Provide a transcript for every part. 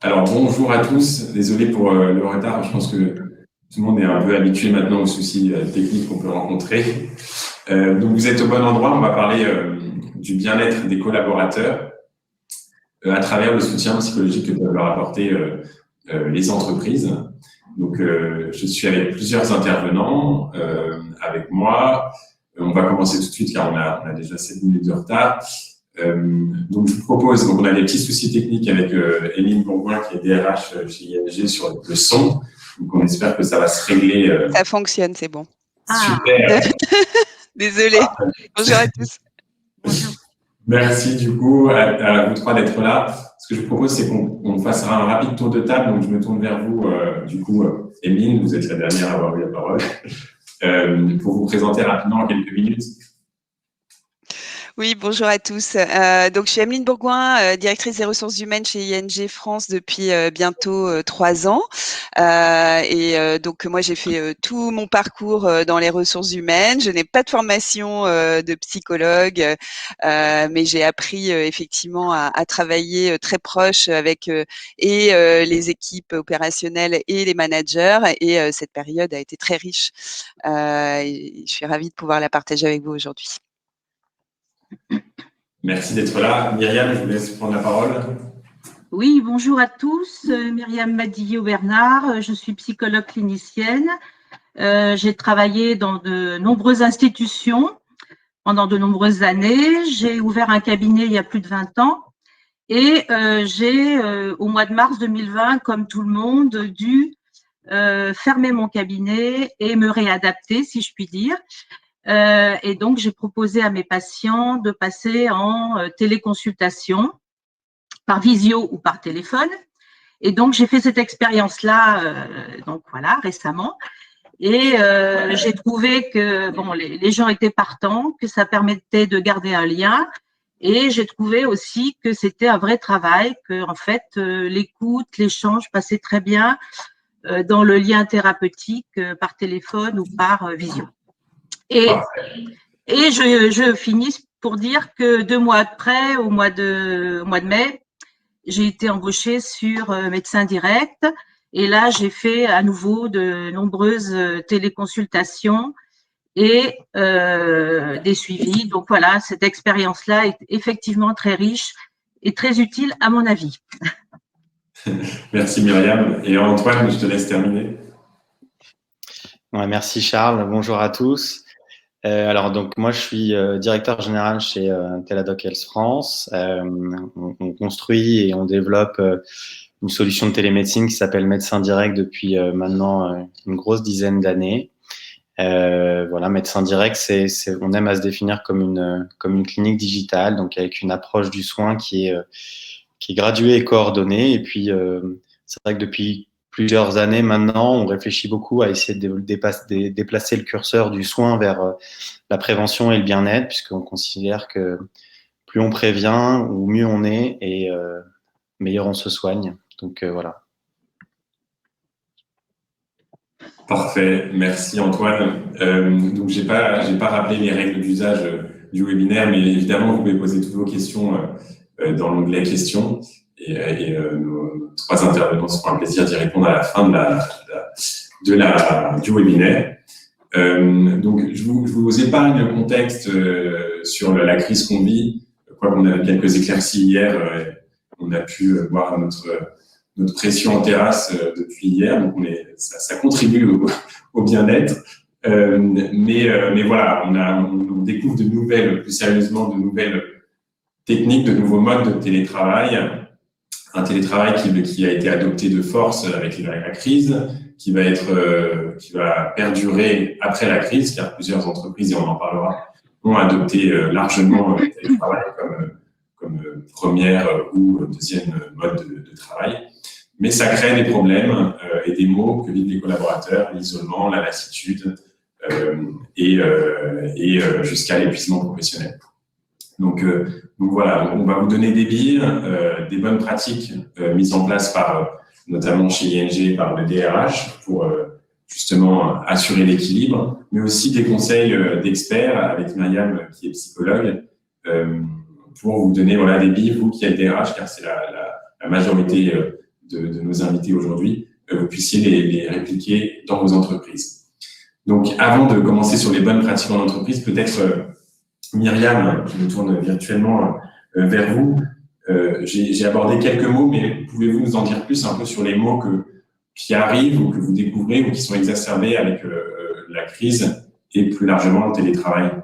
Alors, bonjour à tous. Désolé pour le retard. Je pense que tout le monde est un peu habitué maintenant aux soucis techniques qu'on peut rencontrer. Donc, vous êtes au bon endroit. On va parler du bien-être des collaborateurs à travers le soutien psychologique que peuvent leur apporter les entreprises. Donc, je suis avec plusieurs intervenants avec moi. On va commencer tout de suite car on a déjà 7 minutes de retard. Donc, je vous propose, donc on a des petits soucis techniques avec Émile Bourgoin qui est DRH chez ING sur le son. Donc, on espère que ça va se régler. Ça fonctionne, c'est bon. Super. Désolée. Bonjour à tous. Bonjour. Merci du coup à vous trois d'être là. Ce que je vous propose, c'est qu'on fasse un rapide tour de table. Donc, je me tourne vers vous, du coup, Émile, vous êtes la dernière à avoir eu la parole, pour vous présenter rapidement en quelques minutes. Oui, bonjour à tous. Donc, je suis Emeline Bourgoin, directrice des ressources humaines chez ING France depuis bientôt 3 ans. Donc, moi, j'ai fait tout mon parcours dans les ressources humaines. Je n'ai pas de formation de psychologue, mais j'ai appris effectivement à travailler très proche avec les équipes opérationnelles et les managers. Et cette période a été très riche. Et je suis ravie de pouvoir la partager avec vous aujourd'hui. Merci d'être là. Myriam, je vous laisse prendre la parole. Oui, bonjour à tous. Myriam Madillot-Bernard, je suis psychologue clinicienne. J'ai travaillé dans de nombreuses institutions pendant de nombreuses années. J'ai ouvert un cabinet il y a plus de 20 ans et j'ai, au mois de mars 2020, comme tout le monde, dû fermer mon cabinet et me réadapter, si je puis dire. Et donc, j'ai proposé à mes patients de passer en téléconsultation, par visio ou par téléphone. Et donc, j'ai fait cette expérience-là, donc voilà, récemment. Et j'ai trouvé que bon, les gens étaient partants, que ça permettait de garder un lien. Et j'ai trouvé aussi que c'était un vrai travail, que en fait, l'écoute, l'échange passait très bien dans le lien thérapeutique par téléphone ou par visio. Et je finis pour dire que 2 mois après, au mois de mai, j'ai été embauchée sur Médecin Direct et là, j'ai fait à nouveau de nombreuses téléconsultations et des suivis. Donc voilà, cette expérience-là est effectivement très riche et très utile à mon avis. Merci Myriam. Et Antoine, je te laisse terminer. Ouais, merci Charles. Bonjour à tous. Alors donc moi je suis directeur général chez Teladoc Health France. On construit et on développe une solution de télémédecine qui s'appelle Médecin Direct depuis maintenant une grosse dizaine d'années. Voilà, Médecin Direct, on aime à se définir comme une clinique digitale, donc avec une approche du soin qui est graduée et coordonnée. Et puis c'est vrai que depuis plusieurs années maintenant, on réfléchit beaucoup à essayer de déplacer le curseur du soin vers la prévention et le bien-être, puisqu'on considère que plus on prévient ou mieux on est et meilleur on se soigne. Donc voilà. Parfait, merci Antoine. Donc j'ai pas rappelé les règles d'usage du webinaire, mais évidemment vous pouvez poser toutes vos questions dans l'onglet questions et nos trois intervenants se feront un plaisir d'y répondre à la fin du webinaire. Donc je vous épargne le contexte sur la crise qu'on vit. Quoi qu'on a quelques éclaircies hier, on a pu voir notre pression en terrasse depuis hier, donc ça contribue au bien-être. Mais voilà, on découvre plus sérieusement de nouvelles techniques, de nouveaux modes de télétravail. Un télétravail qui a été adopté de force avec la crise, qui va perdurer après la crise, car plusieurs entreprises, et on en parlera, ont adopté largement le télétravail comme première ou deuxième mode de travail. Mais ça crée des problèmes et des maux que vivent les collaborateurs, l'isolement, la lassitude et jusqu'à l'épuisement professionnel. Donc voilà, on va vous donner des billes, des bonnes pratiques mises en place notamment chez ING par le DRH pour justement assurer l'équilibre, mais aussi des conseils d'experts avec Myriam qui est psychologue pour vous donner des billes, vous qui êtes DRH, car c'est la majorité de nos invités aujourd'hui, vous puissiez les répliquer dans vos entreprises. Donc, avant de commencer sur les bonnes pratiques en entreprise, peut-être Myriam, je me tourne virtuellement vers vous. J'ai abordé quelques mots, mais pouvez-vous nous en dire plus un peu sur les mots qui arrivent ou que vous découvrez ou qui sont exacerbés avec la crise et plus largement le télétravail?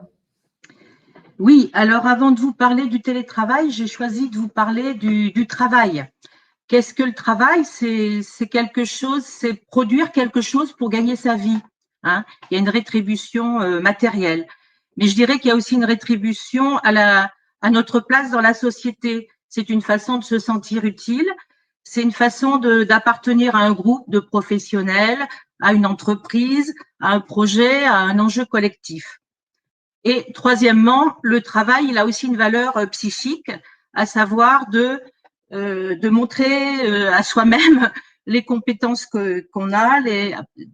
Oui, alors avant de vous parler du télétravail, j'ai choisi de vous parler du travail. Qu'est-ce que le travail? C'est quelque chose, c'est produire quelque chose pour gagner sa vie. Hein. Il y a une rétribution matérielle. Mais je dirais qu'il y a aussi une rétribution à notre place dans la société. C'est une façon de se sentir utile. C'est une façon d'appartenir à un groupe de professionnels, à une entreprise, à un projet, à un enjeu collectif. Et troisièmement, le travail, il a aussi une valeur psychique, à savoir de montrer à soi-même les compétences qu'on a,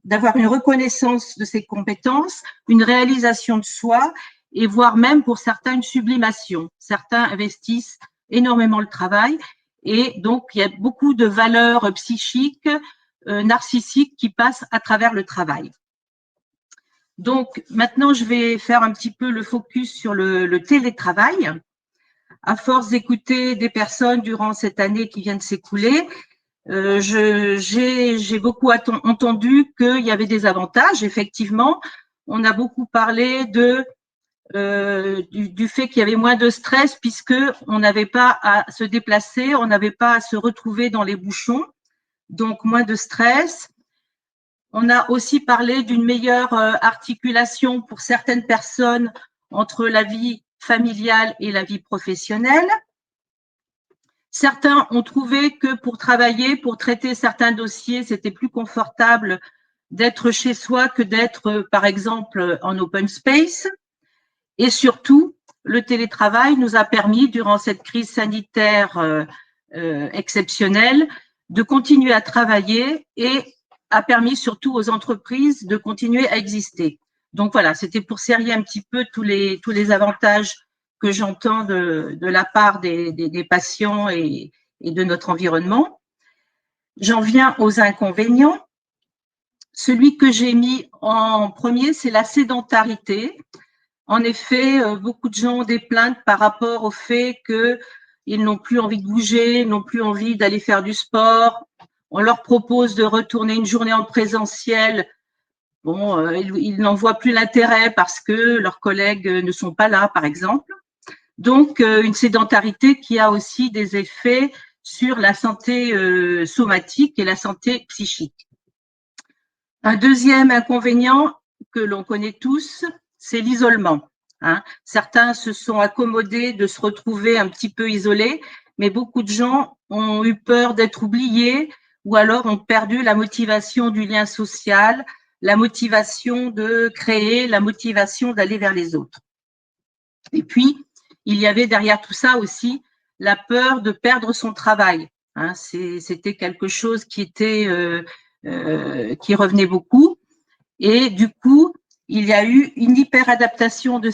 d'avoir une reconnaissance de ses compétences, une réalisation de soi et voire même pour certains une sublimation. Certains investissent énormément le travail et donc il y a beaucoup de valeurs psychiques, narcissiques qui passent à travers le travail. Donc maintenant, je vais faire un petit peu le focus sur le télétravail. À force d'écouter des personnes durant cette année qui vient de s'écouler, j'ai beaucoup entendu qu'il y avait des avantages. Effectivement, on a beaucoup parlé du fait qu'il y avait moins de stress puisque on n'avait pas à se déplacer, on n'avait pas à se retrouver dans les bouchons, donc moins de stress. On a aussi parlé d'une meilleure articulation pour certaines personnes entre la vie familiale et la vie professionnelle. Certains ont trouvé que pour travailler, pour traiter certains dossiers, c'était plus confortable d'être chez soi que d'être, par exemple, en open space. Et surtout, le télétravail nous a permis, durant cette crise sanitaire exceptionnelle, de continuer à travailler et a permis surtout aux entreprises de continuer à exister. Donc voilà, c'était pour serrer un petit peu tous les avantages que j'entends de la part des patients et de notre environnement. J'en viens aux inconvénients. Celui que j'ai mis en premier, c'est la sédentarité. En effet, beaucoup de gens ont des plaintes par rapport au fait qu'ils n'ont plus envie de bouger, n'ont plus envie d'aller faire du sport. On leur propose de retourner une journée en présentiel. Bon, ils n'en voient plus l'intérêt parce que leurs collègues ne sont pas là, par exemple. Donc, une sédentarité qui a aussi des effets sur la santé somatique et la santé psychique. Un deuxième inconvénient que l'on connaît tous, c'est l'isolement. Hein. Certains se sont accommodés de se retrouver un petit peu isolés, mais beaucoup de gens ont eu peur d'être oubliés ou alors ont perdu la motivation du lien social, la motivation de créer, la motivation d'aller vers les autres. Et puis, il y avait derrière tout ça aussi la peur de perdre son travail. Hein, c'était quelque chose qui revenait beaucoup. Et du coup, il y a eu une hyperadaptation de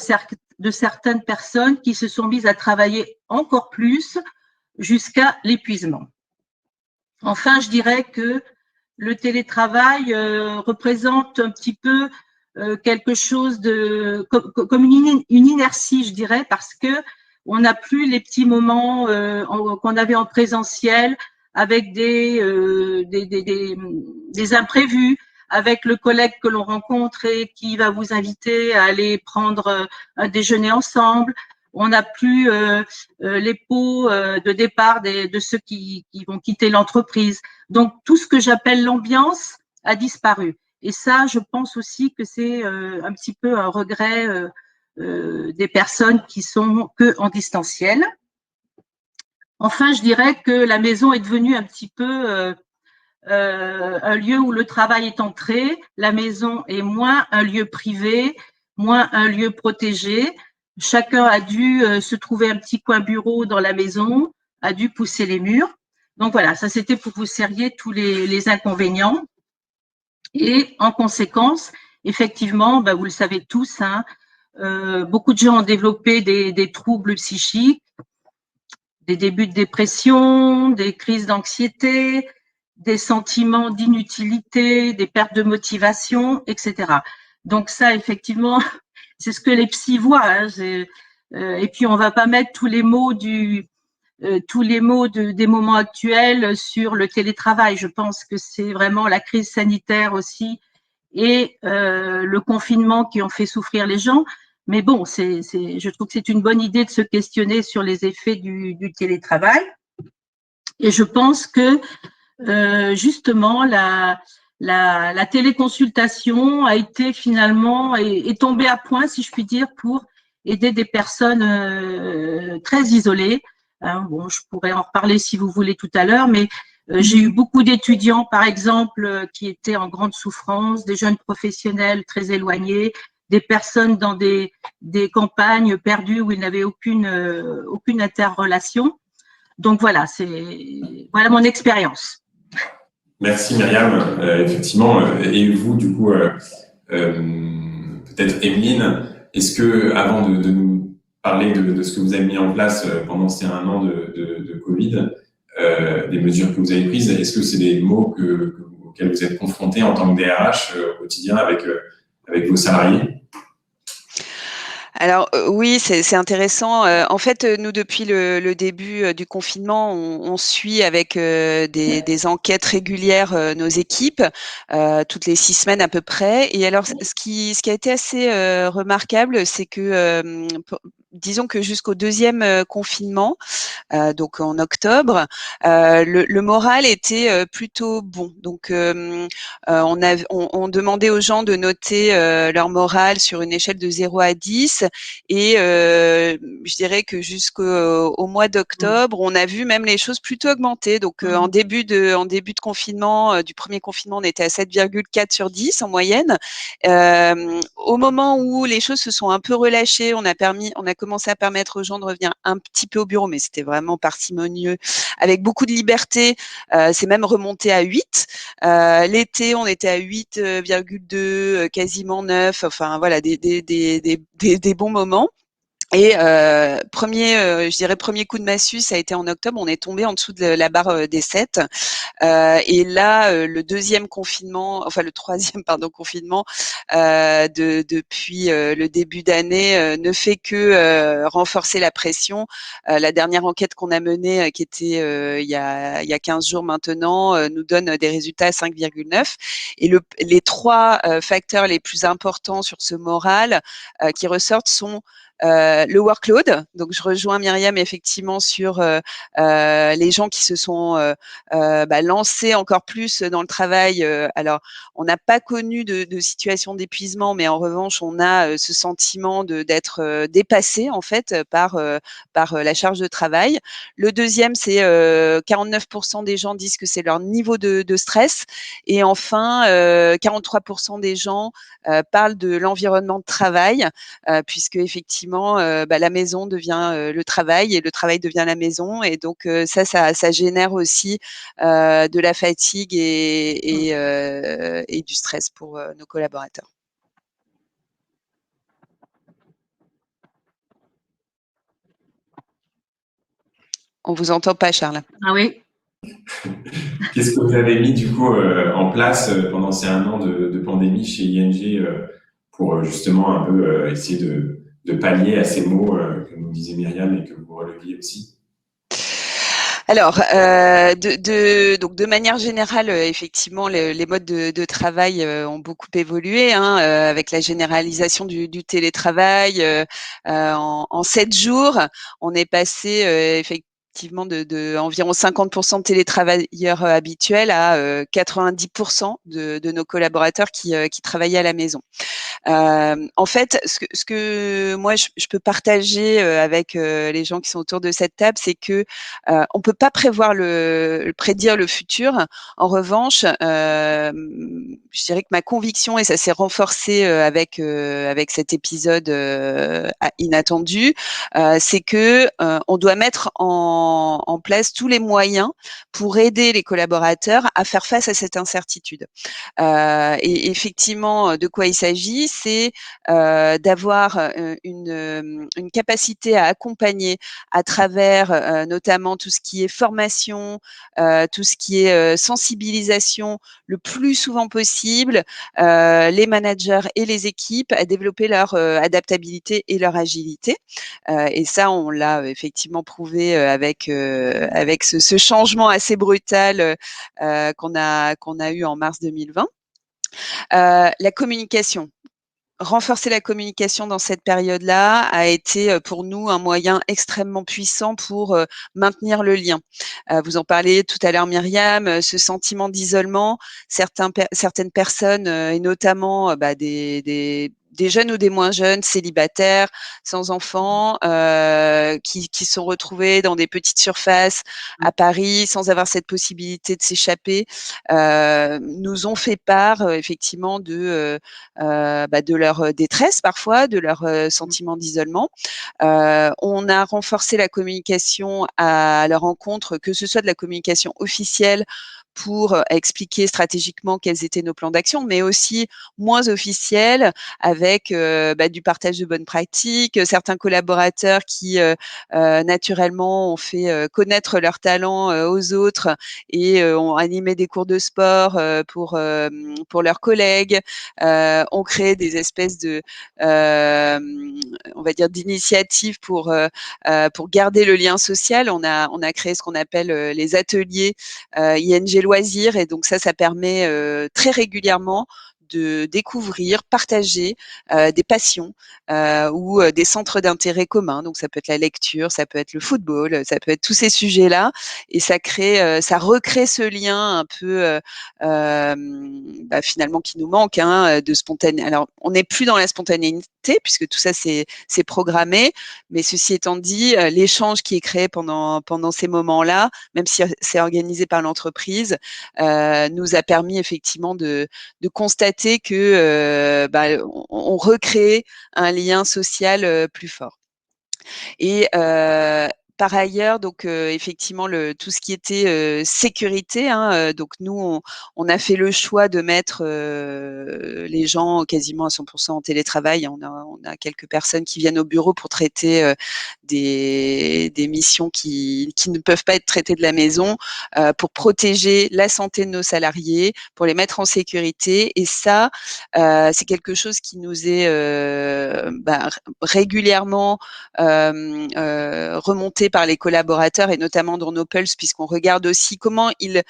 certaines personnes qui se sont mises à travailler encore plus jusqu'à l'épuisement. Enfin, je dirais que le télétravail représente un petit peu quelque chose comme une inertie, je dirais, parce que on n'a plus les petits moments qu'on avait en présentiel avec des imprévus, avec le collègue que l'on rencontre et qui va vous inviter à aller prendre un déjeuner ensemble. On n'a plus les pots de départ de ceux qui vont quitter l'entreprise. Donc, tout ce que j'appelle l'ambiance a disparu. Et ça, je pense aussi que c'est un petit peu un regret des personnes qui sont que en distanciel. Enfin, je dirais que la maison est devenue un petit peu un lieu où le travail est entré. La maison est moins un lieu privé, moins un lieu protégé. Chacun a dû se trouver un petit coin bureau dans la maison, a dû pousser les murs. Donc voilà, ça c'était pour vous serrer tous les inconvénients. Et en conséquence, effectivement, vous le savez tous, hein, beaucoup de gens ont développé des troubles psychiques, des débuts de dépression, des crises d'anxiété, des sentiments d'inutilité, des pertes de motivation, etc. Donc ça, effectivement, c'est ce que les psys voient. Hein. Et puis on va pas mettre tous les mots des moments actuels sur le télétravail. Je pense que c'est vraiment la crise sanitaire aussi et le confinement qui ont fait souffrir les gens. Mais bon, je trouve que c'est une bonne idée de se questionner sur les effets du télétravail. Et je pense que justement la téléconsultation a été finalement est tombée à point, si je puis dire, pour aider des personnes très isolées. Hein, bon, je pourrais en reparler si vous voulez tout à l'heure, mais j'ai eu beaucoup d'étudiants, par exemple, qui étaient en grande souffrance, des jeunes professionnels très éloignés, des personnes dans des campagnes perdues où ils n'avaient aucune interrelation. Donc voilà, voilà mon expérience. Merci Myriam. Effectivement, et vous, du coup, peut-être Emeline, est-ce que, avant de nous parler de ce que vous avez mis en place pendant ces 1 an de Covid, des mesures que vous avez prises, est-ce que c'est des mots auxquels vous êtes confrontés en tant que DRH au quotidien avec vos salariés? Alors oui, c'est intéressant. En fait, nous depuis le début du confinement, on suit avec des enquêtes régulières nos équipes toutes les 6 semaines à peu près. Et alors, ce qui a été assez remarquable, c'est que disons que jusqu'au 2e confinement, donc en octobre, le moral était plutôt bon. Donc, on demandait aux gens de noter leur moral sur une échelle de 0 à 10. Et je dirais que jusqu'au mois d'octobre, on a vu même les choses plutôt augmenter. Donc, en début de confinement, du premier confinement, on était à 7,4 sur 10 en moyenne. Au moment où les choses se sont un peu relâchées, on a commencé à permettre aux gens de revenir un petit peu au bureau, mais c'était vraiment parcimonieux, avec beaucoup de liberté. C'est même remonté à 8. L'été, on était à 8,2, quasiment 9. Enfin voilà, des bons moments. Et je dirais premier coup de massue, ça a été en octobre. On est tombé en dessous de la barre des 7. Et là, le 2e confinement, enfin le 3e pardon confinement depuis le début d'année ne fait que renforcer la pression. La dernière enquête qu'on a menée, qui était il y a 15 jours maintenant, nous donne des résultats à 5,9. Et les 3 facteurs les plus importants sur ce moral qui ressortent sont le workload. Donc, je rejoins Myriam effectivement sur les gens qui se sont lancés encore plus dans le travail. Alors, on n'a pas connu de situation d'épuisement, mais en revanche, on a ce sentiment d'être dépassé en fait par la charge de travail. Le deuxième, c'est 49% des gens disent que c'est leur niveau de stress. Et enfin, 43% des gens parlent de l'environnement de travail, puisque effectivement, la maison devient le travail et le travail devient la maison. Et donc, ça génère aussi de la fatigue et du stress pour nos collaborateurs. On vous entend pas, Charles. Ah oui. Qu'est-ce que vous avez mis du coup en place pendant ces 1 an de pandémie chez ING pour justement un peu essayer de pallier à ces mots que nous disait Myriam et que vous releviez aussi? Alors, donc de manière générale, effectivement, les modes de travail ont beaucoup évolué, hein, avec la généralisation du télétravail. En 7 jours, on est passé effectivement de environ 50% de télétravailleurs habituels à 90% de nos collaborateurs qui travaillaient à la maison. En fait, ce que moi je peux partager avec les gens qui sont autour de cette table, c'est que on peut pas prédire le futur. En revanche, je dirais que ma conviction, et ça s'est renforcé avec cet épisode inattendu, c'est que on doit mettre en place tous les moyens pour aider les collaborateurs à faire face à cette incertitude. Et effectivement, de quoi il s'agit? aujourd'hui, c'est d'avoir une capacité à accompagner à travers notamment tout ce qui est formation, tout ce qui est sensibilisation, le plus souvent possible, les managers et les équipes à développer leur adaptabilité et leur agilité. Et ça, on l'a effectivement prouvé avec ce changement assez brutal qu'on a eu en mars 2020. La communication. Renforcer la communication dans cette période-là a été pour nous un moyen extrêmement puissant pour maintenir le lien. Vous en parliez tout à l'heure, Myriam, ce sentiment d'isolement, certaines personnes, et notamment des jeunes ou des moins jeunes, célibataires, sans enfants, qui sont retrouvés dans des petites surfaces à Paris sans avoir cette possibilité de s'échapper, nous ont fait part effectivement de leur détresse parfois, de leur sentiment d'isolement. On a renforcé la communication à leur encontre, que ce soit de la communication officielle pour expliquer stratégiquement quels étaient nos plans d'action, mais aussi moins officiels avec du partage de bonnes pratiques, certains collaborateurs qui naturellement ont fait connaître leurs talents aux autres et ont animé des cours de sport pour leurs collègues, ont créé des espèces de on va dire d'initiatives pour garder le lien social. On a créé ce qu'on appelle les ateliers ING Loisirs, et donc ça permet très régulièrement de découvrir, partager des passions ou des centres d'intérêt communs. Donc ça peut être la lecture, ça peut être le football, ça peut être tous ces sujets-là, et ça recrée ce lien un peu finalement qui nous manque, de spontané. Alors on n'est plus dans la spontanéité puisque tout ça c'est programmé, mais ceci étant dit, l'échange qui est créé pendant ces moments-là, même si c'est organisé par l'entreprise, nous a permis effectivement de constater que on recrée un lien social plus fort. Et par ailleurs, donc effectivement, tout ce qui était sécurité, donc nous, on a fait le choix de mettre les gens quasiment à 100% en télétravail. On a quelques personnes qui viennent au bureau pour traiter des missions qui ne peuvent pas être traitées de la maison, pour protéger la santé de nos salariés, pour les mettre en sécurité. Et ça, c'est quelque chose qui nous est régulièrement remontée par les collaborateurs, et notamment dans nos pulses, puisqu'on regarde aussi comment ils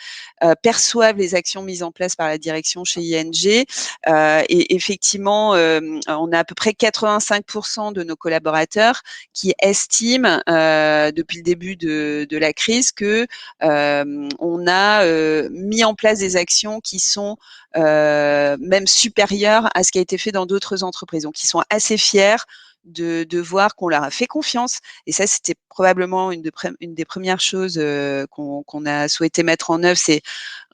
perçoivent les actions mises en place par la direction chez ING. Et effectivement, on a à peu près 85% de nos collaborateurs qui estiment depuis le début de la crise que on a mis en place des actions qui sont même supérieures à ce qui a été fait dans d'autres entreprises. Donc, ils sont assez fiers de voir qu'on leur a fait confiance. Et ça, c'était probablement une des premières choses qu'on a souhaité mettre en œuvre, c'est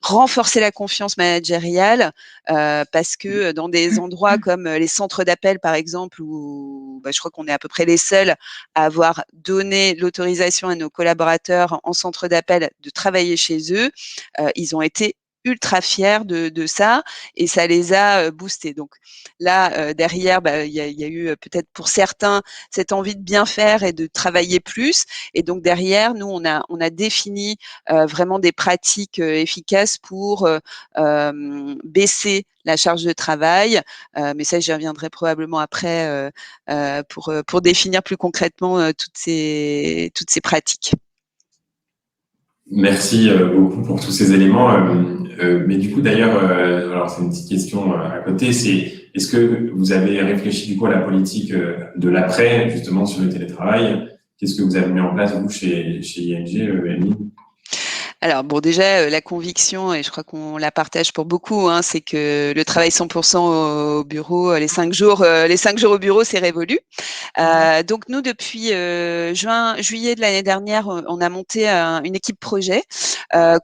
renforcer la confiance managériale, parce que dans des endroits comme les centres d'appel, par exemple, où je crois qu'on est à peu près les seuls à avoir donné l'autorisation à nos collaborateurs en centre d'appel de travailler chez eux, ils ont été ultra fiers de ça, et ça les a boostés. Donc là, derrière, il y a eu peut-être pour certains cette envie de bien faire et de travailler plus. Et donc derrière, nous, on a défini vraiment des pratiques efficaces pour baisser la charge de travail. Mais ça, j'y reviendrai probablement après pour définir plus concrètement toutes ces pratiques. Merci beaucoup pour tous ces éléments. Mais du coup, d'ailleurs, alors c'est une petite question à côté, c'est est-ce que vous avez réfléchi du coup à la politique de l'après, justement sur le télétravail? Qu'est-ce que vous avez mis en place, vous, chez ING, Émilie? Alors bon, déjà la conviction, et je crois qu'on la partage pour beaucoup, c'est que le travail 100% au bureau, les 5 jours au bureau, c'est révolu. Donc nous, depuis juillet de l'année dernière, on a monté une équipe projet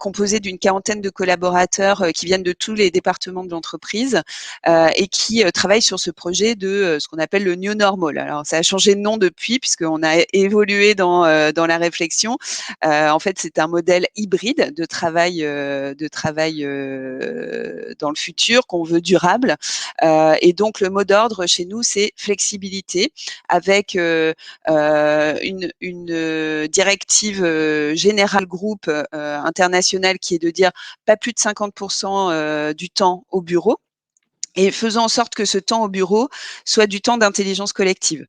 composée d'une 40aine de collaborateurs qui viennent de tous les départements de l'entreprise et qui travaillent sur ce projet de ce qu'on appelle le New Normal. Alors ça a changé de nom depuis, puisqu'on a évolué dans la réflexion. En fait, c'est un modèle hybride. hybride de travail dans le futur qu'on veut durable. Et donc le mot d'ordre chez nous, c'est flexibilité, avec une directive générale groupe internationale qui est de dire pas plus de 50% du temps au bureau, et faisons en sorte que ce temps au bureau soit du temps d'intelligence collective.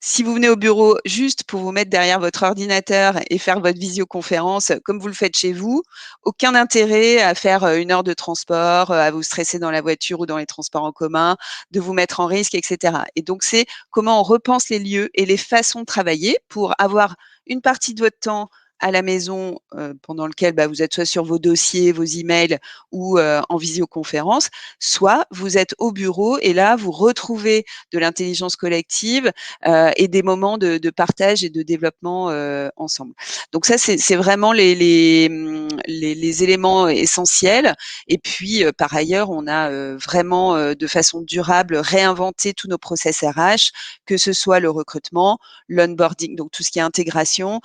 Si vous venez au bureau juste pour vous mettre derrière votre ordinateur et faire votre visioconférence comme vous le faites chez vous, aucun intérêt à faire 1 heure de transport, à vous stresser dans la voiture ou dans les transports en commun, de vous mettre en risque, etc. Et donc, c'est comment on repense les lieux et les façons de travailler pour avoir une partie de votre temps à la maison pendant lequel vous êtes soit sur vos dossiers, vos emails ou en visioconférence, soit vous êtes au bureau et là, vous retrouvez de l'intelligence collective et des moments de partage et de développement ensemble. Donc ça, c'est vraiment les éléments essentiels. Et puis, par ailleurs, on a vraiment de façon durable réinventé tous nos process RH, que ce soit le recrutement, l'onboarding, donc tout ce qui est intégration,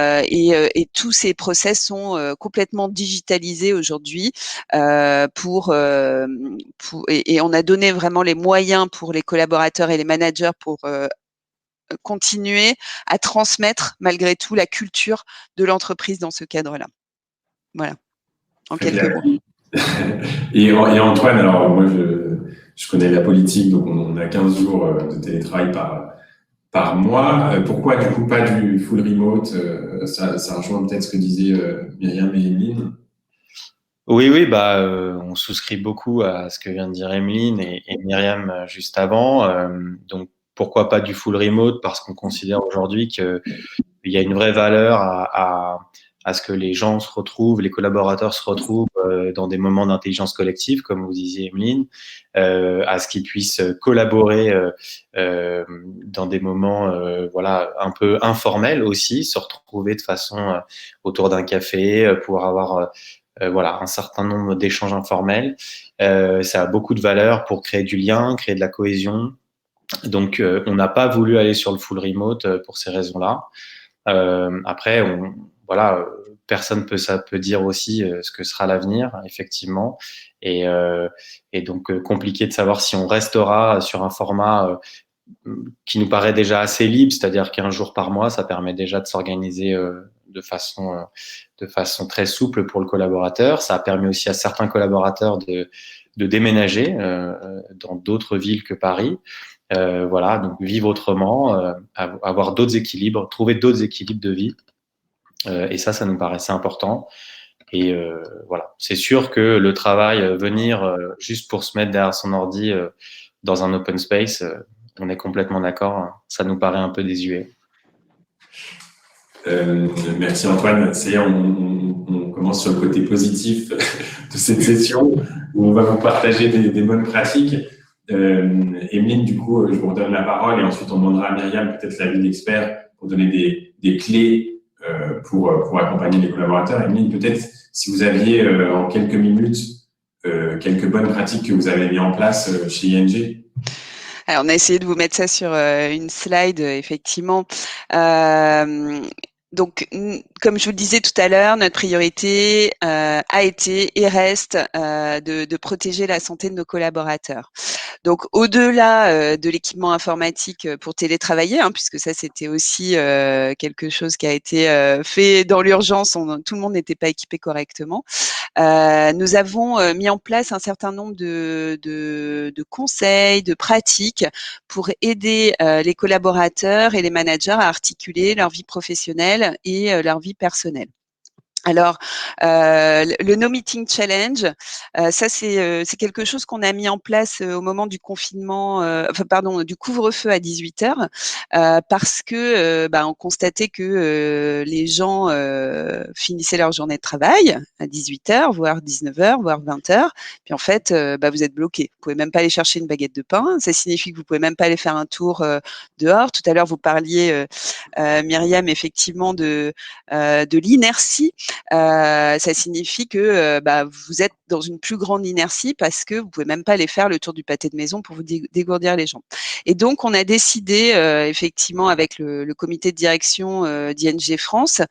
et tous ces process sont complètement digitalisés aujourd'hui et on a donné vraiment les moyens pour les collaborateurs et les managers pour continuer à transmettre malgré tout la culture de l'entreprise dans ce cadre-là. Voilà, en Très quelques bien. mots. Et Antoine, alors moi je connais la politique, donc on a 15 jours de télétravail par mois. Pourquoi du coup pas du full remote? Ça rejoint peut-être ce que disaient Myriam et Emeline. Oui, on souscrit beaucoup à ce que vient de dire Emeline et Myriam juste avant. Donc, pourquoi pas du full remote? Parce qu'on considère aujourd'hui qu'il y a une vraie valeur à ce que les gens se retrouvent, les collaborateurs se retrouvent dans des moments d'intelligence collective, comme vous disiez, Emeline, à ce qu'ils puissent collaborer dans des moments un peu informels aussi, se retrouver de façon autour d'un café, pouvoir avoir un certain nombre d'échanges informels. Ça a beaucoup de valeur pour créer du lien, créer de la cohésion. Donc, on n'a pas voulu aller sur le full remote pour ces raisons-là. Après, personne peut dire aussi ce que sera l'avenir, effectivement. Et donc, compliqué de savoir si on restera sur un format qui nous paraît déjà assez libre, c'est-à-dire qu'1 jour par mois, ça permet déjà de s'organiser de façon très souple pour le collaborateur. Ça a permis aussi à certains collaborateurs de déménager dans d'autres villes que Paris. Donc vivre autrement, avoir d'autres équilibres, trouver d'autres équilibres de vie. Et ça nous paraissait important. Et c'est sûr que le travail, venir juste pour se mettre derrière son ordi dans un open space, on est complètement d'accord, hein. Ça nous paraît un peu désuet. Merci Antoine. C'est on commence sur le côté positif de cette session où on va vous partager des bonnes pratiques. Emeline, du coup, je vous redonne la parole et ensuite on demandera à Myriam peut-être l'avis d'expert pour donner des clés pour accompagner les collaborateurs. Emeline, peut-être si vous aviez en quelques minutes quelques bonnes pratiques que vous avez mis en place chez ING. Alors, on a essayé de vous mettre ça sur une slide, effectivement. Donc, comme je vous le disais tout à l'heure, notre priorité a été et reste de protéger la santé de nos collaborateurs. Donc, au-delà de l'équipement informatique pour télétravailler, puisque ça, c'était aussi quelque chose qui a été fait dans l'urgence, tout le monde n'était pas équipé correctement. Nous avons mis en place un certain nombre de conseils, de pratiques pour aider les collaborateurs et les managers à articuler leur vie professionnelle et leur vie personnelle. Alors, le No Meeting Challenge, ça c'est quelque chose qu'on a mis en place au moment du confinement, du couvre-feu à 18h, parce que on constatait que les gens finissaient leur journée de travail à 18h, voire 19h, voire 20h. Puis en fait, vous êtes bloqués. Vous pouvez même pas aller chercher une baguette de pain. Ça signifie que vous pouvez même pas aller faire un tour dehors. Tout à l'heure, vous parliez, Myriam, effectivement de l'inertie. ça signifie que vous êtes dans une plus grande inertie parce que vous pouvez même pas aller faire le tour du pâté de maison pour vous dégourdir les jambes. Et donc, on a décidé effectivement avec le comité de direction d'ING France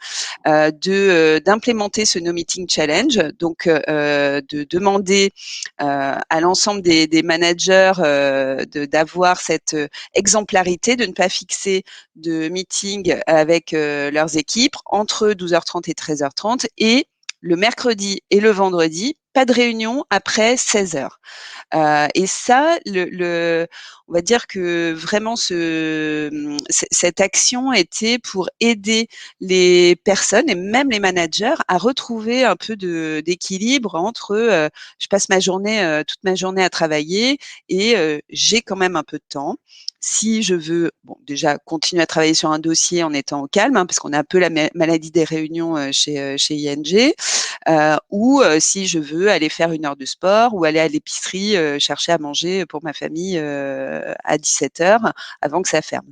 d'implémenter ce No Meeting Challenge, donc de demander à l'ensemble des managers d'avoir cette exemplarité, de ne pas fixer de meeting avec leurs équipes entre 12h30 et 13h30 et le mercredi et le vendredi, pas de réunion après 16h. Et ça, on va dire que vraiment cette action était pour aider les personnes et même les managers à retrouver un peu d'équilibre entre je passe toute ma journée à travailler et j'ai quand même un peu de temps. Si je veux, déjà continuer à travailler sur un dossier en étant au calme, parce qu'on a un peu la maladie des réunions chez ING, ou si je veux aller faire une heure de sport ou aller à l'épicerie chercher à manger pour ma famille à 17h avant que ça ferme.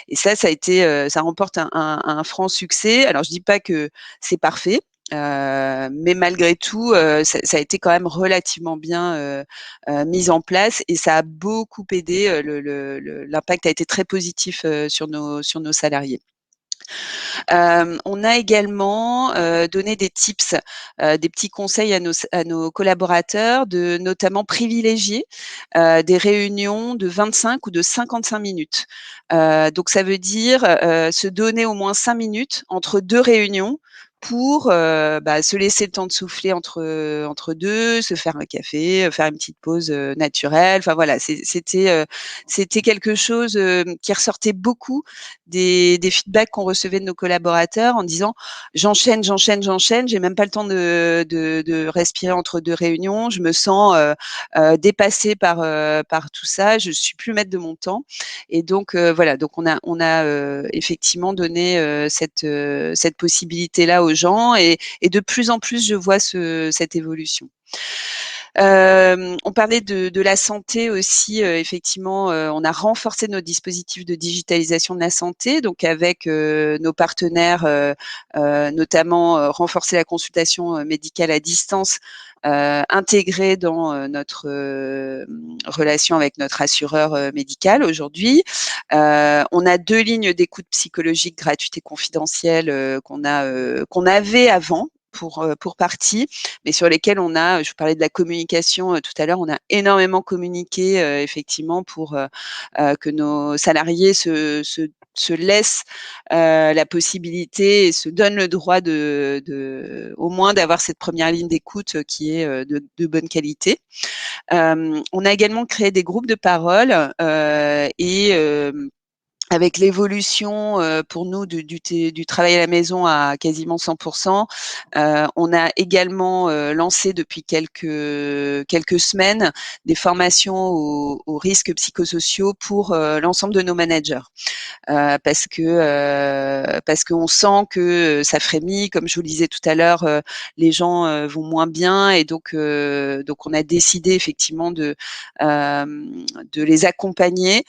Et ça a été, ça remporte un franc succès. Alors je dis pas que c'est parfait. Mais malgré tout, ça a été quand même relativement bien mis en place et ça a beaucoup aidé. L'impact a été très positif sur nos salariés. On a également donné des tips, des petits conseils à nos collaborateurs de notamment privilégier des réunions de 25 ou de 55 minutes. Donc ça veut dire se donner au moins 5 minutes entre 2 réunions pour se laisser le temps de souffler entre deux, se faire un café, faire une petite pause naturelle. Enfin voilà, c'était quelque chose qui ressortait beaucoup des feedbacks qu'on recevait de nos collaborateurs en disant j'enchaîne, j'ai même pas le temps de respirer entre 2 réunions, je me sens dépassée par tout ça, je suis plus maître de mon temps. Et donc voilà, donc on a effectivement donné cette possibilité-là aux gens et de plus en plus je vois cette évolution. On parlait de la santé aussi, effectivement, on a renforcé nos dispositifs de digitalisation de la santé, donc avec nos partenaires, notamment renforcer la consultation médicale à distance, intégrée dans notre relation avec notre assureur médical aujourd'hui. On a 2 lignes d'écoute psychologique gratuites et confidentielles qu'on avait avant pour partie, mais sur lesquels je vous parlais de la communication tout à l'heure, on a énormément communiqué effectivement pour que nos salariés se laissent la possibilité et se donnent le droit au moins d'avoir cette première ligne d'écoute qui est de bonne qualité. On a également créé des groupes de parole et avec l'évolution pour nous du travail à la maison à quasiment 100%, on a également lancé depuis quelques semaines des formations aux risques psychosociaux pour l'ensemble de nos managers. Parce qu'on sent que ça frémit, comme je vous le disais tout à l'heure, les gens vont moins bien et donc on a décidé effectivement de les accompagner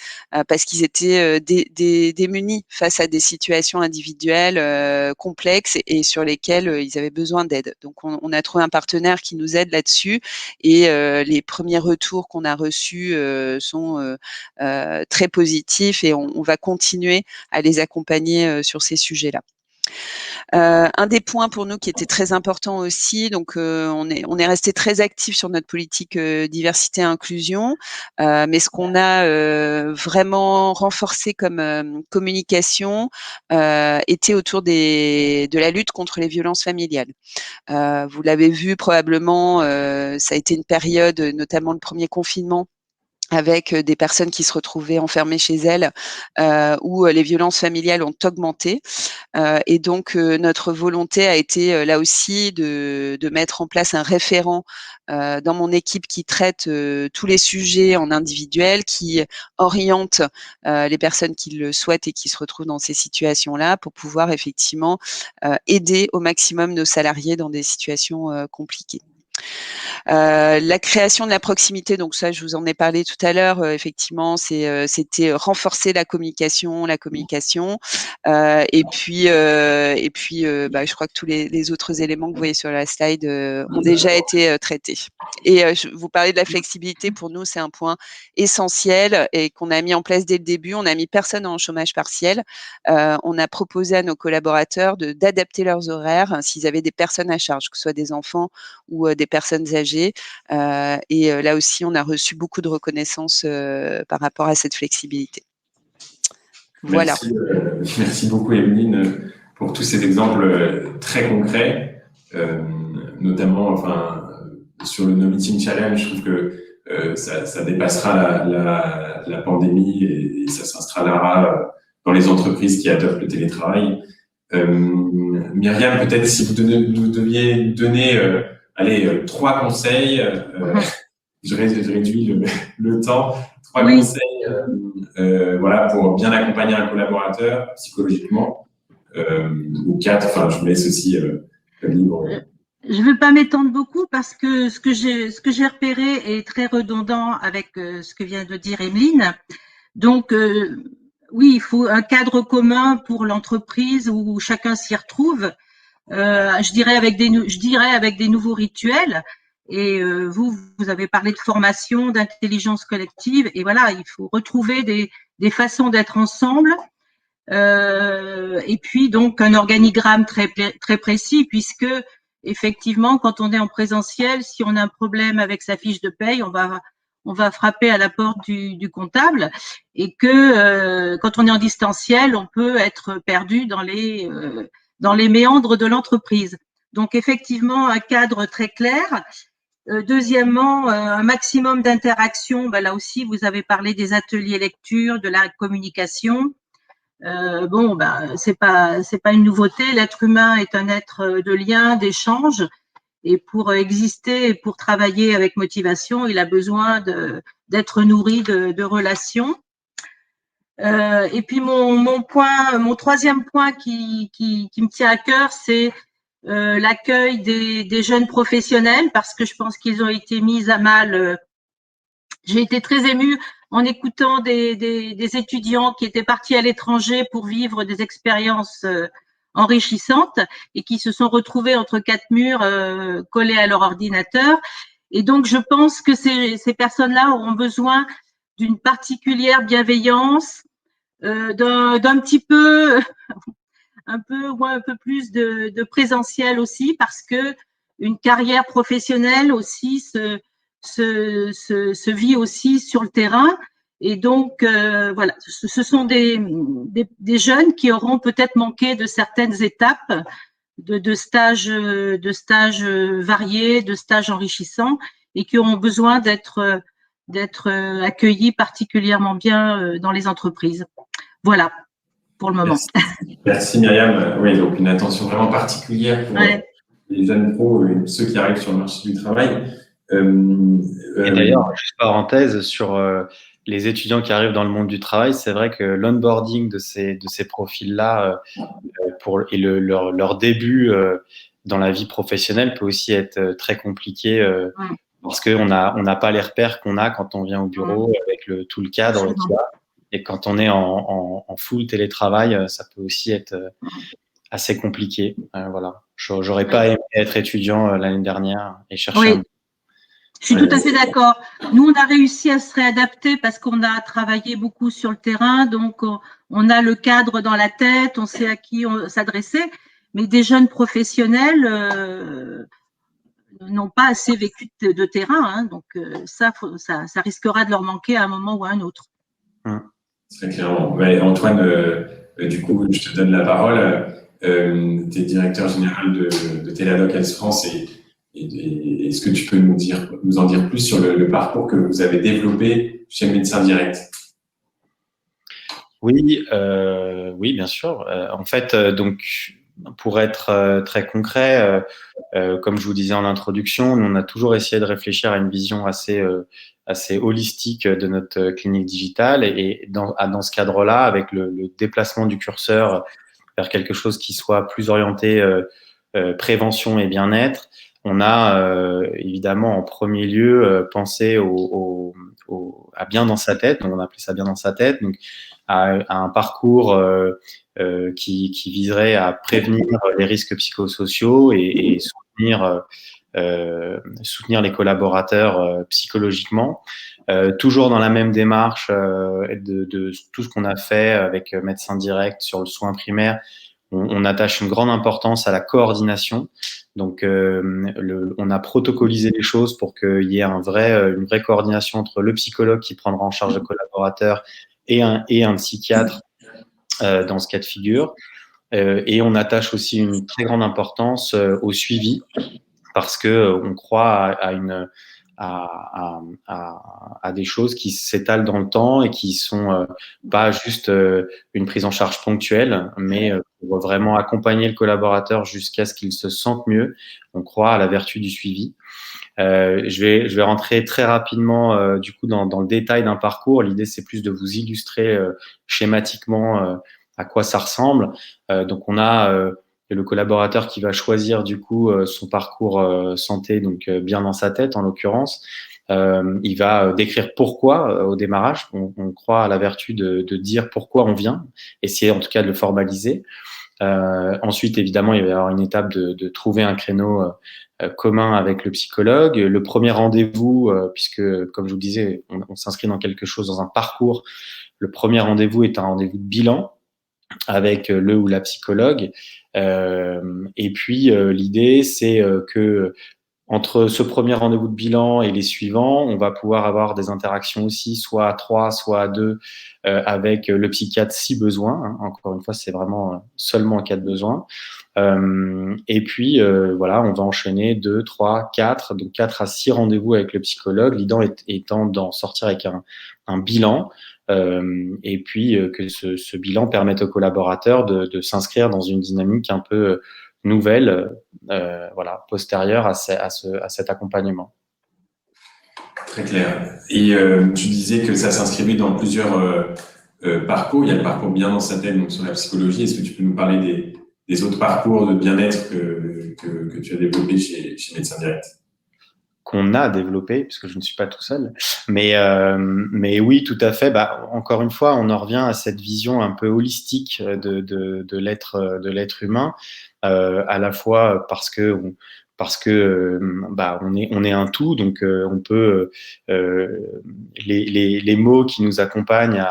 parce qu'ils étaient démunis face à des situations individuelles complexes et sur lesquelles ils avaient besoin d'aide. Donc on a trouvé un partenaire qui nous aide là-dessus et les premiers retours qu'on a reçus sont très positifs et on va continuer à les accompagner sur ces sujets-là. Un des points pour nous qui était très important aussi, donc on est resté très actif sur notre politique diversité et inclusion, mais ce qu'on a vraiment renforcé comme communication était autour de la lutte contre les violences familiales. Vous l'avez vu probablement, ça a été une période, notamment le premier confinement, avec des personnes qui se retrouvaient enfermées chez elles, où les violences familiales ont augmenté. Et donc notre volonté a été là aussi de mettre en place un référent dans mon équipe qui traite tous les sujets en individuel, qui oriente les personnes qui le souhaitent et qui se retrouvent dans ces situations-là pour pouvoir effectivement aider au maximum nos salariés dans des situations compliquées. La création de la proximité, donc ça, je vous en ai parlé tout à l'heure. Effectivement, c'était renforcer la communication. Et puis, je crois que tous les autres éléments que vous voyez sur la slide ont déjà été traités. Et vous parlez de la flexibilité. Pour nous, c'est un point essentiel et qu'on a mis en place dès le début. On a mis personne en chômage partiel. On a proposé à nos collaborateurs d'adapter leurs horaires s'ils avaient des personnes à charge, que ce soit des enfants ou des personnes âgées. Et là aussi, on a reçu beaucoup de reconnaissance par rapport à cette flexibilité. Voilà. Merci beaucoup, Evelyne, pour tous ces exemples très concrets, notamment sur le No Meeting Challenge. Je trouve que ça dépassera la pandémie et ça s'installera dans les entreprises qui adoptent le télétravail. Myriam, peut-être si vous deviez donner 3 conseils, je réduis le temps, 3 conseils pour bien accompagner un collaborateur psychologiquement, ou 4, je vous laisse aussi libre. Je ne vais pas m'étendre beaucoup parce que ce que j'ai repéré est très redondant avec ce que vient de dire Evelyne. Donc, oui, il faut un cadre commun pour l'entreprise où chacun s'y retrouve. Je dirais avec des nouveaux rituels. Et vous avez parlé de formation, d'intelligence collective. Et voilà, il faut retrouver des façons d'être ensemble. Et puis donc un organigramme très précis, puisque effectivement, quand on est en présentiel, si on a un problème avec sa fiche de paye, on va frapper à la porte du comptable, et que quand on est en distanciel, on peut être perdu dans les méandres de l'entreprise. Donc effectivement, un cadre très clair. Deuxièmement, un maximum d'interaction. Là aussi, vous avez parlé des ateliers lecture, de la communication. C'est pas une nouveauté. L'être humain est un être de lien, d'échange. Et pour exister et pour travailler avec motivation, il a besoin d'être nourri de relations. Et puis mon 3e point qui me tient à cœur, c'est l'accueil des jeunes professionnels, parce que je pense qu'ils ont été mis à mal. J'ai été très émue en écoutant des étudiants qui étaient partis à l'étranger pour vivre des expériences enrichissantes et qui se sont retrouvés entre 4 murs collés à leur ordinateur. Et donc, je pense que ces personnes-là auront besoin d'une particulière bienveillance, d'un petit peu, un peu plus de présentiel aussi, parce que une carrière professionnelle aussi se vit aussi sur le terrain. Et donc, voilà, ce sont des jeunes qui auront peut-être manqué de certaines étapes de stages variés, de stages enrichissants, et qui auront besoin d'être accueillis particulièrement bien dans les entreprises. Voilà, pour le moment. Merci Myriam. Oui, donc une attention vraiment particulière pour les jeunes pros, ceux qui arrivent sur le marché du travail. Et d'ailleurs, juste parenthèse sur les étudiants qui arrivent dans le monde du travail, c'est vrai que l'onboarding de ces profils-là et leur début dans la vie professionnelle peut aussi être très compliqué parce qu'on n'a pas les repères qu'on a quand on vient au bureau avec tout le cadre qu'il y a. Et quand on est en full télétravail, ça peut aussi être assez compliqué. Voilà. J'aurais pas aimé être étudiant l'année dernière et chercher Je suis tout à fait d'accord. Nous, on a réussi à se réadapter parce qu'on a travaillé beaucoup sur le terrain, donc on a le cadre dans la tête, on sait à qui s'adresser. Mais des jeunes professionnels n'ont pas assez vécu de terrain, donc ça risquera de leur manquer à un moment ou à un autre. Très clairement. Antoine, du coup, je te donne la parole. Tu es directeur général de Teladoc Health France et est-ce que tu peux nous en dire plus sur le parcours que vous avez développé chez Médecins Directs? Oui, bien sûr. En fait, donc, pour être très concret, comme je vous disais en introduction, nous, on a toujours essayé de réfléchir à une vision assez holistique de notre clinique digitale et dans ce cadre-là, avec le déplacement du curseur vers quelque chose qui soit plus orienté prévention et bien-être, on a évidemment en premier lieu pensé à bien dans sa tête, donc on appelait ça bien dans sa tête, donc à un parcours qui viserait à prévenir les risques psychosociaux et soutenir les collaborateurs psychologiquement. Toujours dans la même démarche de tout ce qu'on a fait avec Médecins Directs sur le soin primaire, on attache une grande importance à la coordination. Donc, on a protocolisé les choses pour qu'il y ait une vraie coordination entre le psychologue qui prendra en charge le collaborateur et un psychiatre dans ce cas de figure. Et on attache aussi une très grande importance au suivi parce que on croit à des choses qui s'étalent dans le temps et qui sont pas juste une prise en charge ponctuelle, mais pour vraiment accompagner le collaborateur jusqu'à ce qu'il se sente mieux. On croit à la vertu du suivi. Je vais rentrer très rapidement du coup dans le détail d'un parcours. L'idée, c'est plus de vous illustrer schématiquement à quoi ça ressemble. Donc, on a le collaborateur qui va choisir du coup son parcours santé, donc bien dans sa tête en l'occurrence. Il va décrire pourquoi au démarrage. On croit à la vertu de dire pourquoi on vient, essayer en tout cas de le formaliser. Ensuite, évidemment, il va y avoir une étape de trouver un créneau commun avec le psychologue. Le premier rendez-vous, puisque comme je vous disais, on s'inscrit dans quelque chose, dans un parcours. Le premier rendez-vous est un rendez-vous de bilan avec le ou la psychologue. Et puis, l'idée, c'est que entre ce premier rendez-vous de bilan et les suivants, on va pouvoir avoir des interactions aussi, soit à 3, soit à 2, avec le psychiatre si besoin. Hein. Encore une fois, c'est vraiment seulement en cas de besoin. Et puis, voilà, on va enchaîner 2, 3, 4, donc 4 à 6 rendez-vous avec le psychologue. L'idée étant d'en sortir avec un bilan. Et puis que ce bilan permette aux collaborateurs de s'inscrire dans une dynamique un peu nouvelle, voilà, postérieure à cet accompagnement. Très clair. Et tu disais que ça s'inscrivait dans plusieurs parcours. Il y a le parcours bien dans sa tête, donc sur la psychologie. Est-ce que tu peux nous parler des autres parcours de bien-être que tu as développés chez Médecins Directs? Qu'on a développé, puisque je ne suis pas tout seul. Mais oui, tout à fait. Encore une fois, on en revient à cette vision un peu holistique de l'être humain, à la fois parce que on est un tout, donc on peut les mots qui nous accompagnent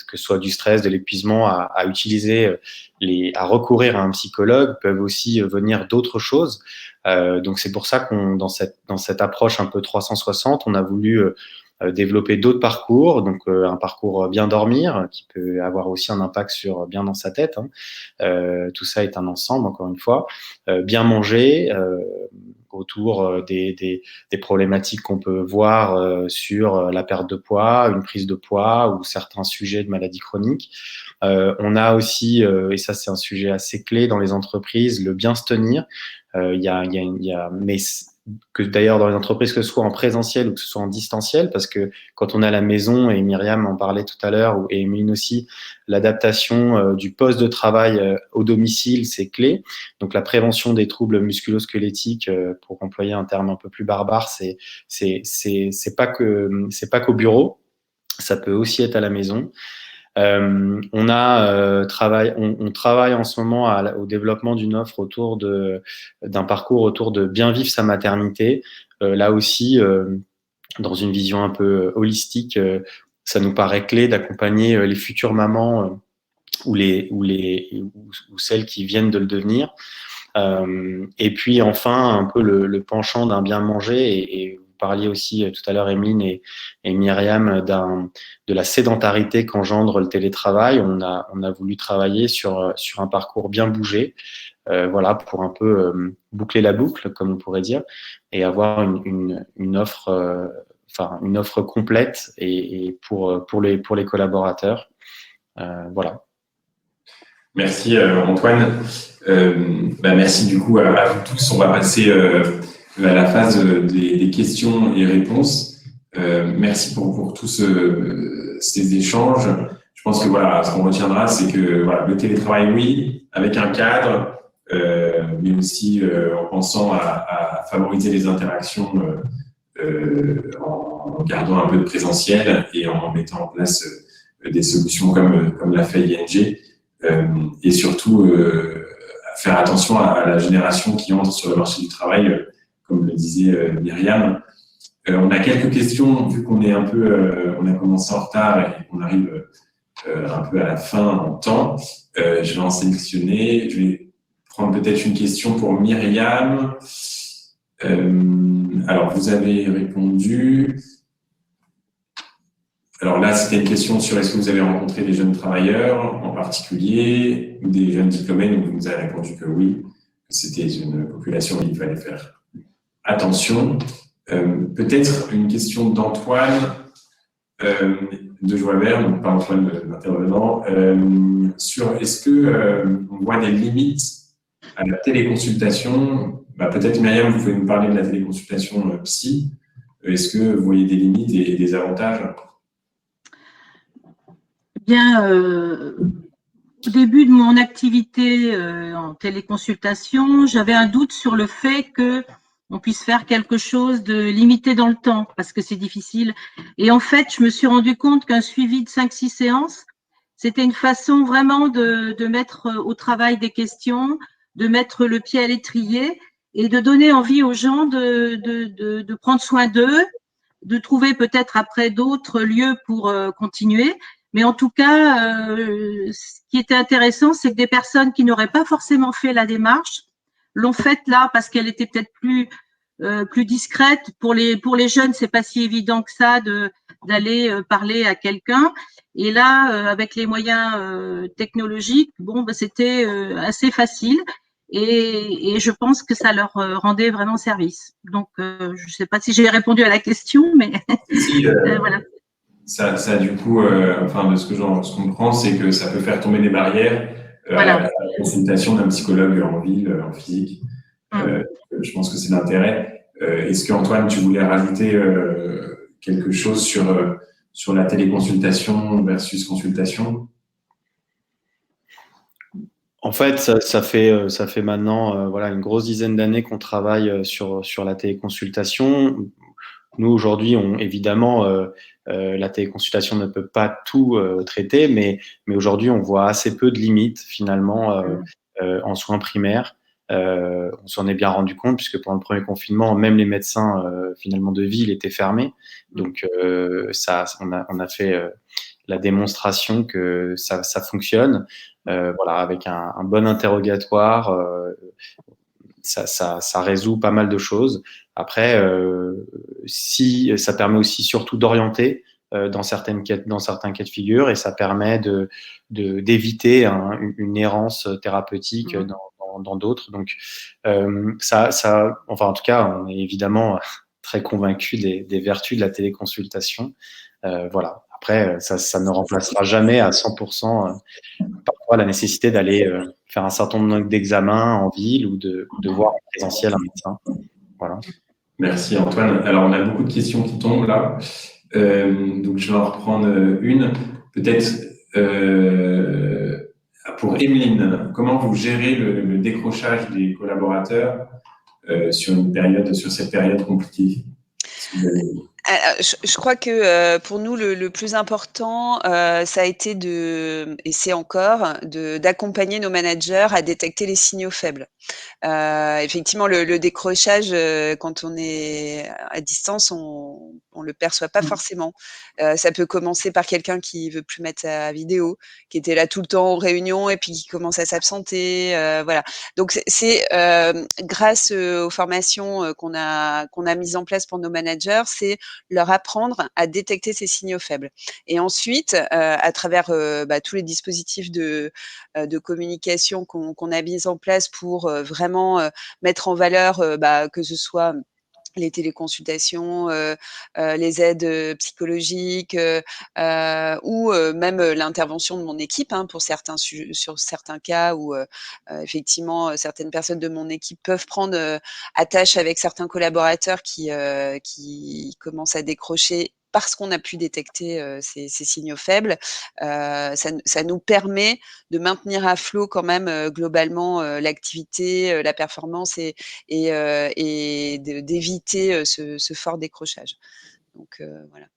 que ce soit du stress, de l'épuisement, à utiliser à recourir à un psychologue peuvent aussi venir d'autres choses. Donc c'est pour ça qu'on dans cette approche un peu 360, on a voulu développer d'autres parcours, donc un parcours bien dormir qui peut avoir aussi un impact sur bien dans sa tête. Hein. Tout ça est un ensemble, encore une fois. Bien manger autour des problématiques qu'on peut voir sur la perte de poids, une prise de poids ou certains sujets de maladies chroniques. On a aussi, et ça c'est un sujet assez clé dans les entreprises, le bien se tenir. Mais que d'ailleurs dans les entreprises, que ce soit en présentiel ou que ce soit en distanciel, parce que quand on est à la maison, et Myriam en parlait tout à l'heure, et Emeline aussi, l'adaptation du poste de travail au domicile, c'est clé. Donc la prévention des troubles musculo-squelettiques, pour employer un terme un peu plus barbare, c'est pas qu'au bureau, ça peut aussi être à la maison. On travaille en ce moment au développement d'une offre d'un parcours autour de bien vivre sa maternité. Là aussi, dans une vision un peu holistique, ça nous paraît clé d'accompagner les futures mamans ou celles qui viennent de le devenir. Et puis enfin, un peu le penchant d'un bien manger et vous parliez aussi tout à l'heure, Emeline et Myriam, de la sédentarité qu'engendre le télétravail. On a voulu travailler sur un parcours bien bougé, voilà, pour un peu boucler la boucle, comme on pourrait dire, et avoir une offre, une offre complète et pour les collaborateurs, voilà. Merci Antoine. Merci du coup à vous tous. On va passer à la phase des questions et réponses. Merci pour tous ces échanges. Je pense que voilà, ce qu'on retiendra, c'est que voilà, le télétravail, oui, avec un cadre, mais aussi en pensant à favoriser les interactions en gardant un peu de présentiel et en mettant en place des solutions comme l'a fait ING, et surtout faire attention à la génération qui entre sur le marché du travail, comme le disait Myriam. On a quelques questions, vu qu'on est un peu, on a commencé en retard et qu'on arrive un peu à la fin en temps. Je vais en sélectionner. Je vais prendre peut-être une question pour Myriam. Alors, vous avez répondu. Alors là, c'était une question sur est-ce que vous avez rencontré des jeunes travailleurs en particulier ou des jeunes diplômés, donc vous nous avez répondu que oui, que c'était une population où il fallait faire attention. Peut-être une question d'Antoine de Joibert, donc pas Antoine l'intervenant, sur est-ce que on voit des limites à la téléconsultation. Peut-être Myriam, vous pouvez nous parler de la téléconsultation psy. Est-ce que vous voyez des limites et des avantages? Bien, au début de mon activité en téléconsultation, j'avais un doute sur le fait que on puisse faire quelque chose de limité dans le temps, parce que c'est difficile. Et en fait, je me suis rendu compte qu'un suivi de 5-6 séances, c'était une façon vraiment de mettre au travail des questions, de mettre le pied à l'étrier et de donner envie aux gens de prendre soin d'eux, de trouver peut-être après d'autres lieux pour continuer. Mais en tout cas, ce qui était intéressant, c'est que des personnes qui n'auraient pas forcément fait la démarche l'ont faite là parce qu'elle était peut-être plus discrète. Pour les jeunes, c'est pas si évident que ça d'aller parler à quelqu'un. Et là, avec les moyens technologiques, c'était assez facile. Et je pense que ça leur rendait vraiment service. Donc, je ne sais pas si j'ai répondu à la question, mais Si, voilà. Ça, du coup, enfin, de ce que j'en comprends, c'est que ça peut faire tomber des barrières Voilà. à la consultation d'un psychologue en ville, en physique. Je pense que c'est l'intérêt. Est-ce qu'Antoine, tu voulais rajouter quelque chose sur la téléconsultation versus consultation? En fait, ça fait maintenant voilà, une grosse dizaine d'années qu'on travaille sur la téléconsultation. Nous, aujourd'hui, évidemment, la téléconsultation ne peut pas tout traiter, mais aujourd'hui, on voit assez peu de limites finalement en soins primaires. On s'en est bien rendu compte puisque pendant le premier confinement, même les médecins finalement de ville étaient fermés. Donc, on a fait la démonstration que ça fonctionne. Voilà, avec un bon interrogatoire, ça résout pas mal de choses. Après, si ça permet aussi surtout d'orienter dans certains cas de figure, et ça permet d'éviter une errance thérapeutique dans d'autres. Donc enfin en tout cas, on est évidemment très convaincu des vertus de la téléconsultation. Voilà. Après, ça ne remplacera jamais à 100% parfois la nécessité d'aller faire un certain nombre d'examens en ville ou de voir en présentiel un médecin. Voilà. Merci Antoine. Alors, on a beaucoup de questions qui tombent là. Donc, je vais en reprendre une. Peut-être pour Emeline, comment vous gérez le décrochage des collaborateurs sur cette période compliquée? Je crois que pour nous, le plus important, ça a été et c'est encore, d'accompagner nos managers à détecter les signaux faibles. Effectivement, le décrochage, quand on est à distance, on le perçoit pas forcément. Ça peut commencer par quelqu'un qui veut plus mettre sa vidéo, qui était là tout le temps aux réunions et puis qui commence à s'absenter, voilà. Donc c'est grâce aux formations qu'on a mises en place pour nos managers, c'est leur apprendre à détecter ces signaux faibles. Et ensuite, à travers tous les dispositifs de communication qu'on a mis en place pour vraiment mettre en valeur, que ce soit les téléconsultations, les aides psychologiques, ou même l'intervention de mon équipe, hein, sur certains cas où effectivement certaines personnes de mon équipe peuvent prendre attache avec certains collaborateurs qui commencent à décrocher parce qu'on a pu détecter ces signaux faibles, ça nous permet de maintenir à flot quand même globalement l'activité, la performance et d'éviter ce fort décrochage. Donc voilà.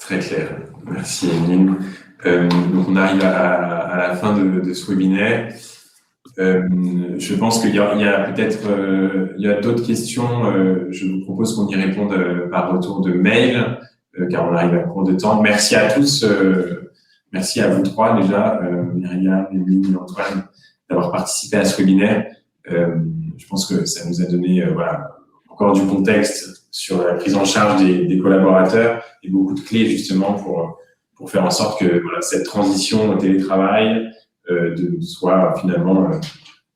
Très clair. Merci, Emeline. Donc, on arrive à la fin de ce webinaire. Je pense qu'il y a peut-être il y a d'autres questions. Je vous propose qu'on y réponde par retour de mail, car on arrive à court de temps. Merci à tous. Merci à vous trois déjà, Myriam, Emeline et Antoine, d'avoir participé à ce webinaire. Je pense que ça nous a donné voilà, encore du contexte sur la prise en charge des collaborateurs et beaucoup de clés justement pour faire en sorte que voilà, cette transition au télétravail soit finalement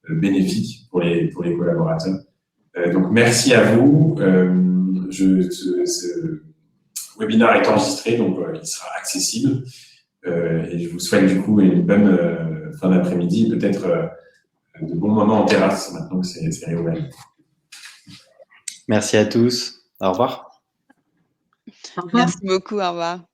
bénéfique pour les collaborateurs. Donc merci à vous. Ce webinaire est enregistré, donc il sera accessible. Et je vous souhaite du coup une bonne fin d'après-midi, peut-être de bons moments en terrasse maintenant que c'est réouvert. Merci à tous. Au revoir. Au revoir. Merci beaucoup. Au revoir.